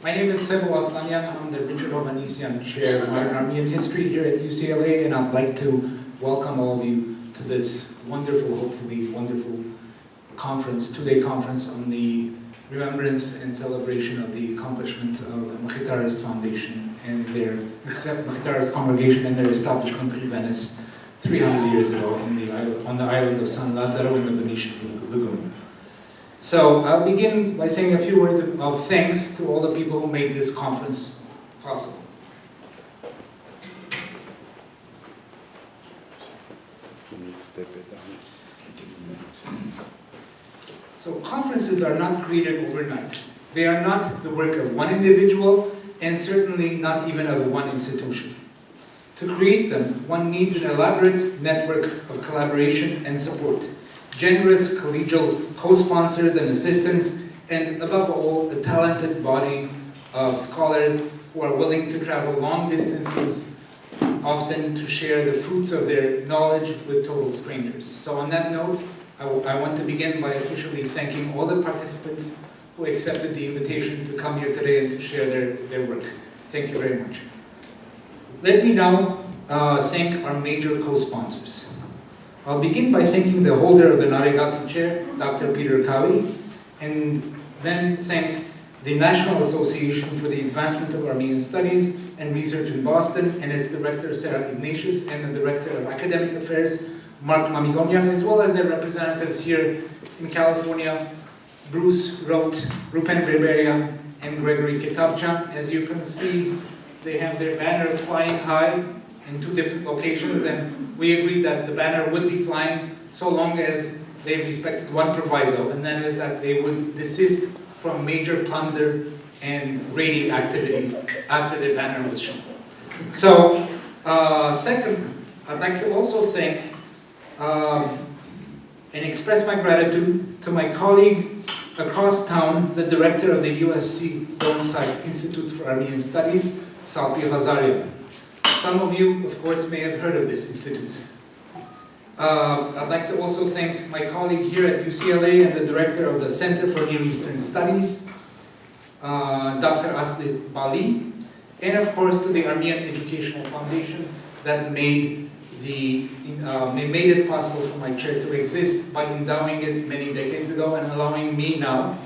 My name is Sevo Aslanyan. I'm the Richard Hovhannisyan Chair of Modern Armenian History here at UCLA, and I'd like to welcome all of you to this wonderful, hopefully wonderful conference, two-day conference on the remembrance and celebration of the accomplishments of the Mkhit Arist Foundation and their Mkhit Arist congregation and their established country, Venice, 300 years ago on the island of San Lazzaro in the Venetian lagoon. So I'll begin by saying a few words of thanks to all the people who made this conference possible. So conferences are not created overnight. They are not the work of one individual, and certainly not even of one institution. To create them, one needs an elaborate network of collaboration and support, generous collegial co-sponsors and assistants, and above all, a talented body of scholars who are willing to travel long distances, often to share the fruits of their knowledge with total strangers. So on that note, I want to begin by officially thanking all the participants who accepted the invitation to come here today and to share their work. Thank you very much. Let me now thank our major co-sponsors. I'll begin by thanking the holder of the Naregati Chair, Dr. Peter Kawi, and then thank the National Association for the Advancement of Armenian Studies and Research in Boston, and its director, Sarah Ignatius, and the director of Academic Affairs, Mark Mamigonian, as well as their representatives here in California, Bruce Roth, Rupen Berberian, and Gregory Kitabchan. As you can see, they have their banner flying high in two different locations, and we agreed that the banner would be flying so long as they respected one proviso, and that is that they would desist from major plunder and raiding activities after their banner was shown. So, second, I'd like to also thank and express my gratitude to my colleague across town, the director of the USC Dornsife Institute for Armenian Studies, Salpi Ghazarian. Some of you, of course, may have heard of this institute. I'd like to also thank my colleague here at UCLA and the director of the Center for Near Eastern Studies, Dr. Asli Bali, and of course to the Armenian Educational Foundation that made it possible for my chair to exist by endowing it many decades ago and allowing me now,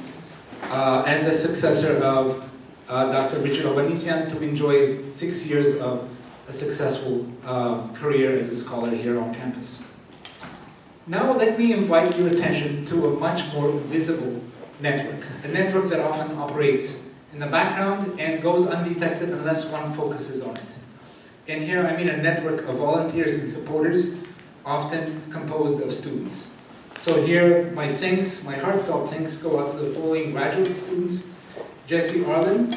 as the successor of Dr. Richard Hovhannisyan, to enjoy 6 years of a successful career as a scholar here on campus. Now let me invite your attention to a much more visible network, a network that often operates in the background and goes undetected unless one focuses on it. And here I mean a network of volunteers and supporters, often composed of students. So here my heartfelt thanks go out to the following graduate students: Jesse Arlen,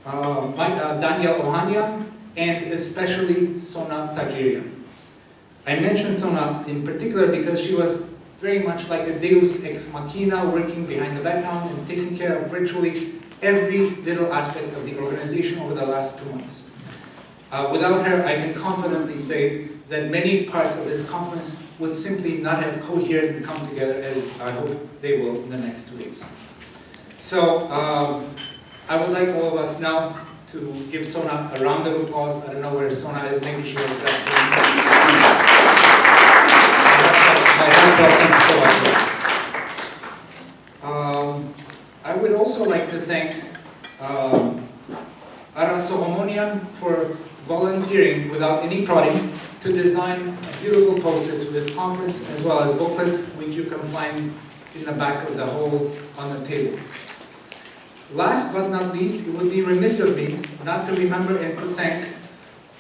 Daniel Ohanian, and especially Sona Tajirian. I mention Sona in particular because she was very much like a deus ex machina, working behind the background and taking care of virtually every little aspect of the organization over the last 2 months. Without her, I can confidently say that many parts of this conference would simply not have cohered and come together as I hope they will in the next 2 days. So, I would like all of us now to give Sona a round of applause. I don't know where Sona is, maybe she has that. I would also like to thank Ara Sohomonian for volunteering without any prodding to design beautiful posters for this conference, as well as booklets, which you can find in the back of the hall on the table. Last but not least, it would be remiss of me not to remember and to thank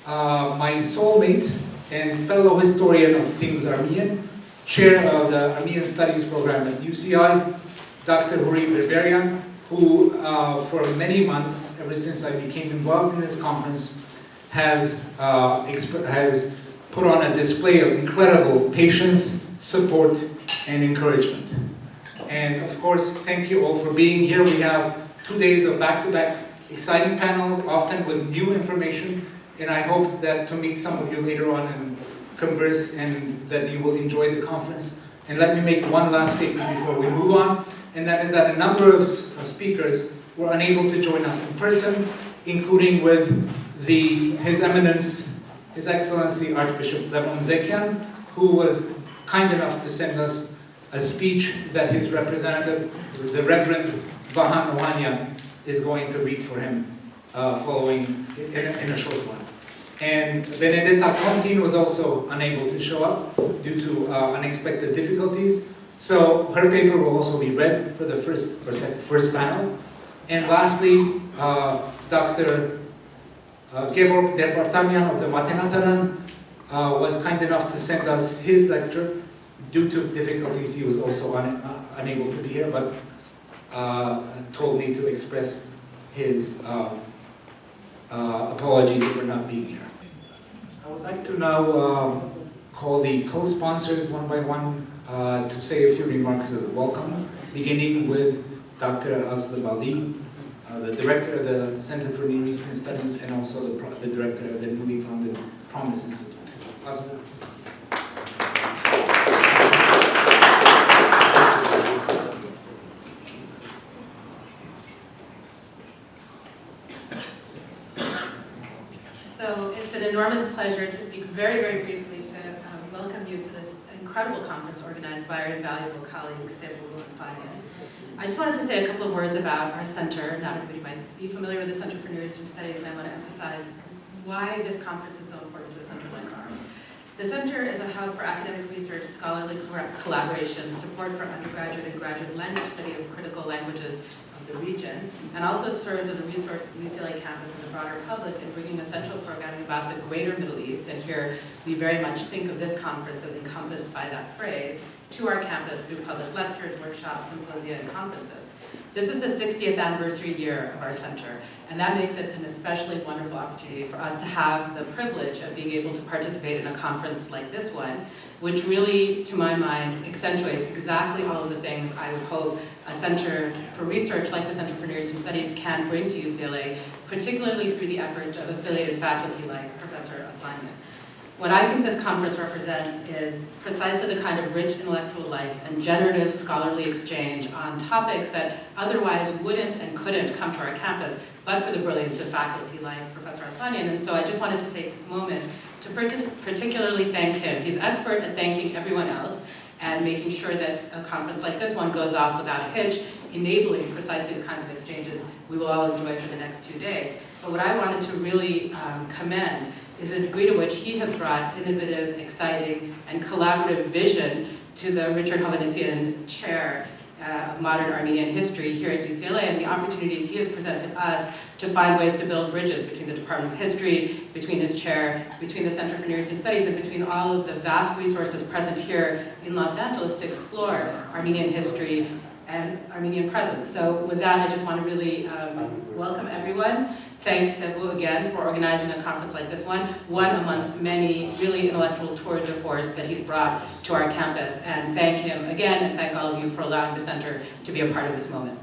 my soulmate and fellow historian of things Armenian, chair of the Armenian Studies program at UCI, Dr. Huri Berberian, who for many months, ever since I became involved in this conference, has put on a display of incredible patience, support, and encouragement. And of course, thank you all for being here. We have 2 days of back-to-back exciting panels, often with new information, and I hope that to meet some of you later on and converse, and that you will enjoy the conference. And let me make one last statement before we move on, and that is that a number of speakers were unable to join us in person, including with His Eminence, His Excellency Archbishop Levon Zekian, who was kind enough to send us a speech that his representative, the Reverend Vahan Ohania, is going to read for him following in a short one. And Benedetta Contin was also unable to show up due to unexpected difficulties. So her paper will also be read for the first panel. And lastly, Dr. Gevorg Devartamian of the Matenataran was kind enough to send us his lecture. Due to difficulties, he was also unable to be here, but told me to express his apologies for not being here. I would like to now call the co-sponsors one by one to say a few remarks of welcome, beginning with Dr. Aslı Baldi, the director of the Center for Near Eastern Studies and also the director of the newly founded Promise Institute. Aslı. So it's an enormous pleasure to speak very, very briefly to welcome you to this incredible conference organized by our invaluable colleague, Sebu Aslanyan. I just wanted to say a couple of words about our center. Not everybody might be familiar with the Center for Near Eastern Studies, and I want to emphasize why this conference is so important to a center like ours. The center is a hub for academic research, scholarly collaboration, support for undergraduate and graduate language study of critical languages of the region, and also serves as a resource to the UCLA campus and the broader public in bringing essential programming about the greater Middle East, and here we very much think of this conference as encompassed by that phrase, to our campus through public lectures, workshops, symposia, and conferences. This is the 60th anniversary year of our center, and that makes it an especially wonderful opportunity for us to have the privilege of being able to participate in a conference like this one, which really, to my mind, accentuates exactly all of the things I would hope a center for research like the Center for Near Eastern Studies can bring to UCLA, particularly through the efforts of affiliated faculty like Professor Aslanyan. What I think this conference represents is precisely the kind of rich intellectual life and generative scholarly exchange on topics that otherwise wouldn't and couldn't come to our campus, but for the brilliance of faculty like Professor Aslanyan. And so I just wanted to take this moment to particularly thank him. He's expert at thanking everyone else and making sure that a conference like this one goes off without a hitch, enabling precisely the kinds of exchanges we will all enjoy for the next 2 days. But what I wanted to really commend is the degree to which he has brought innovative, exciting, and collaborative vision to the Richard Hovhannissian Chair of Modern Armenian History here at UCLA, and the opportunities he has presented us to find ways to build bridges between the Department of History, between his chair, between the Center for Near Eastern Studies, and between all of the vast resources present here in Los Angeles to explore Armenian history and Armenian presence. So with that, I just want to really welcome everyone. Thank Sebu again for organizing a conference like this one amongst many really intellectual tours de force that he's brought to our campus. And thank him again, and thank all of you for allowing the center to be a part of this moment.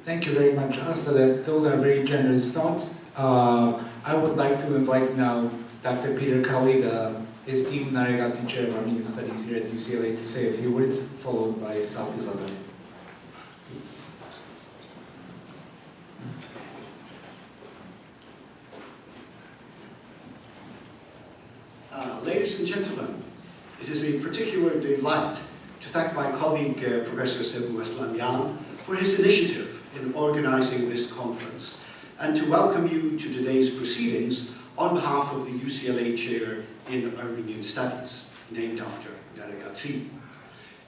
Thank you very much, Aslı. Those are very generous thoughts. I would like to invite now Dr. Peter Kali, the esteemed Naregati Chair of Armenian Studies here at UCLA, to say a few words, followed by Salpi Ghazali. Ladies and gentlemen, it is a particular delight to thank my colleague Professor Sebu Aslanyan for his initiative in organizing this conference, and to welcome you to today's proceedings on behalf of the UCLA Chair in Armenian Studies, named after Naregati.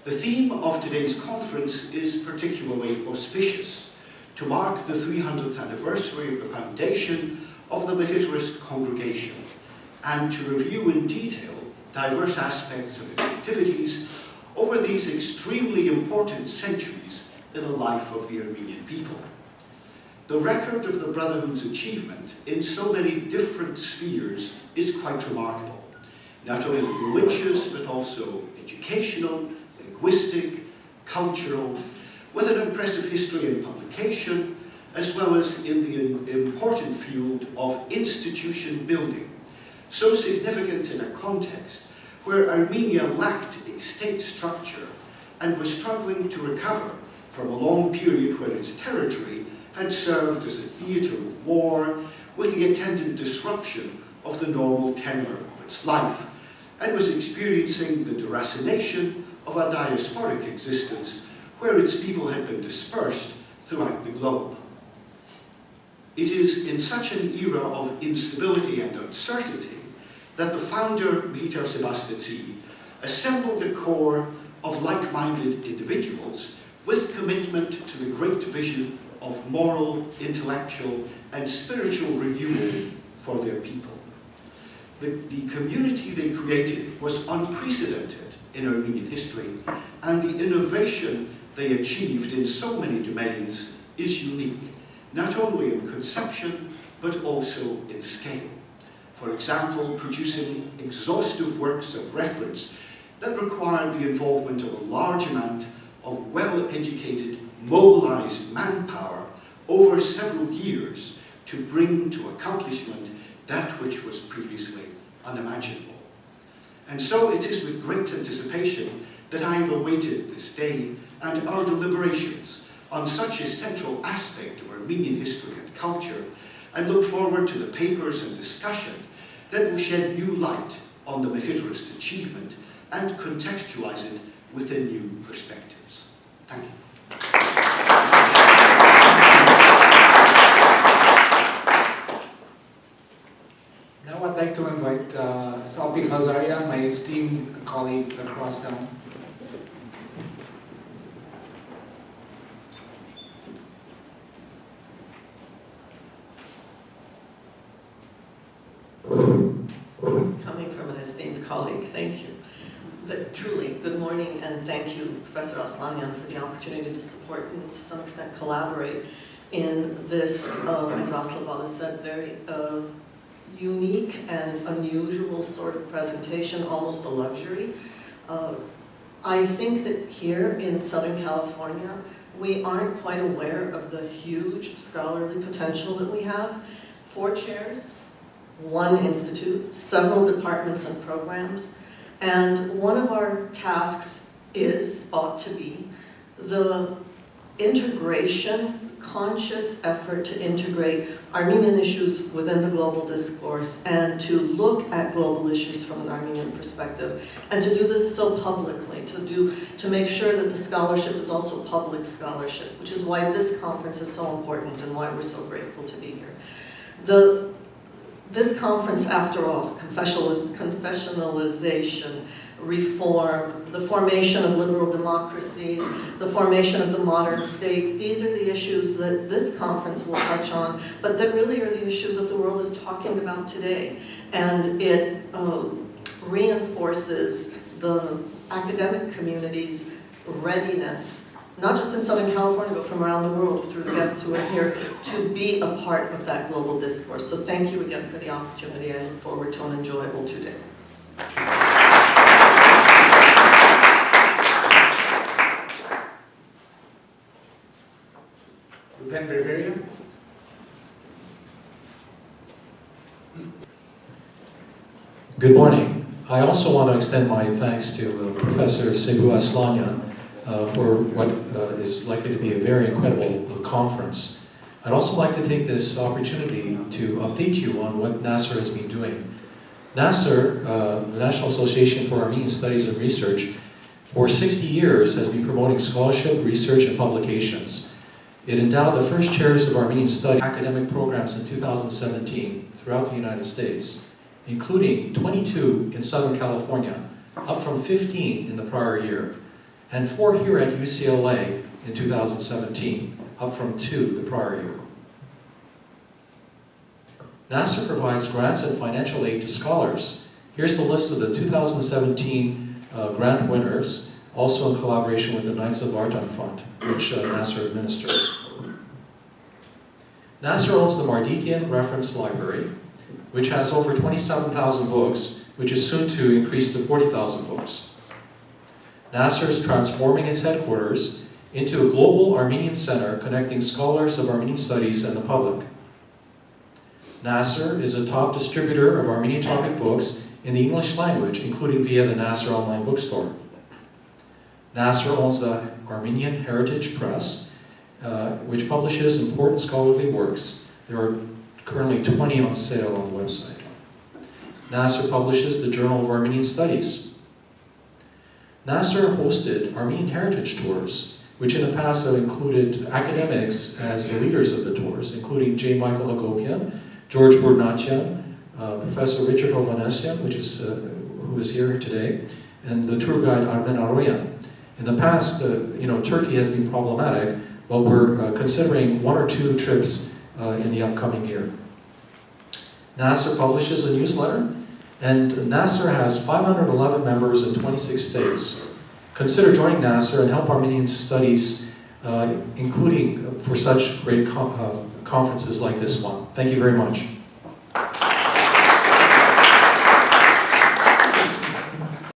The theme of today's conference is particularly auspicious to mark the 300th anniversary of the foundation of the Mkhit congregation, and to review in detail diverse aspects of its activities over these extremely important centuries in the life of the Armenian people. The record of the Brotherhood's achievement in so many different spheres is quite remarkable, not only religious but also educational, linguistic, cultural, with an impressive history and publication, as well as in the important field of institution building, so significant in a context where Armenia lacked a state structure and was struggling to recover from a long period where its territory had served as a theatre of war with the attendant disruption of the normal tenor of its life, and was experiencing the deracination of a diasporic existence where its people had been dispersed throughout the globe. It is in such an era of instability and uncertainty that the founder, Mkhit assembled a core of like-minded individuals with commitment to the great vision of moral, intellectual, and spiritual renewal for their people. The community they created was unprecedented in Armenian history, and the innovation they achieved in so many domains is unique, not only in conception, but also in scale. For example, producing exhaustive works of reference that required the involvement of a large amount of well-educated, mobilized manpower over several years to bring to accomplishment that which was previously unimaginable. And so it is with great anticipation that I have awaited this day and our deliberations on such a central aspect of Armenian history and culture, and look forward to the papers and discussion that will shed new light on the Mkhitist achievement and contextualize it within new perspectives. Thank you. Now I'd like to invite Salpi Khazaria, my esteemed colleague across town. Coming from an esteemed colleague, thank you. But truly, good morning, and thank you, Professor Aslanyan, for the opportunity to support and to some extent collaborate in this, as Aslavala said, very unique and unusual sort of presentation, almost a luxury. I think that here in Southern California, we aren't quite aware of the huge scholarly potential that we have. 4 chairs, 1 institute, several departments and programs, and one of our tasks ought to be, the integration, conscious effort to integrate Armenian issues within the global discourse and to look at global issues from an Armenian perspective, and to do this so publicly, to make sure that the scholarship is also public scholarship, which is why this conference is so important and why we're so grateful to be here. This conference, after all, confessionalization, reform, the formation of liberal democracies, the formation of the modern state, these are the issues that this conference will touch on, but that really are the issues that the world is talking about today. And it reinforces the academic community's readiness, not just in Southern California, but from around the world through the guests who are here, to be a part of that global discourse. So thank you again for the opportunity. I look forward to an enjoyable 2 days. Ben Bavaria. Good morning. I also want to extend my thanks to Professor Sebu Aslanyan for what is likely to be a very incredible conference. I'd also like to take this opportunity to update you on what NASR has been doing. NASR, the National Association for Armenian Studies and Research, for 60 years has been promoting scholarship, research, and publications. It endowed the first chairs of Armenian study academic programs in 2017 throughout the United States, including 22 in Southern California, up from 15 in the prior year, and 4 here at UCLA in 2017, up from 2 the prior year. NASR provides grants and financial aid to scholars. Here's the list of the 2017 grant winners, also in collaboration with the Knights of Vartan Fund, which NASR administers. NASR owns the Mardikian Reference Library, which has over 27,000 books, which is soon to increase to 40,000 books. NASR is transforming its headquarters into a global Armenian center connecting scholars of Armenian studies and the public. NASR is a top distributor of Armenian topic books in the English language, including via the Nasser online bookstore. Nasser owns the Armenian Heritage Press, which publishes important scholarly works. There are currently 20 on sale on the website. Nasser publishes the Journal of Armenian Studies. Nasser hosted Armenian Heritage Tours, which in the past have included academics as the leaders of the tours, including J. Michael Hagopian, George Burnatian, Professor Richard Hovhanessian, who is here today, and the tour guide Armen Aroyan. In the past, Turkey has been problematic, but we're considering 1 or 2 trips in the upcoming year. Nasser publishes a newsletter, and Nasser has 511 members in 26 states. Consider joining Nasser and help Armenian studies, including for such great conferences like this one. Thank you very much.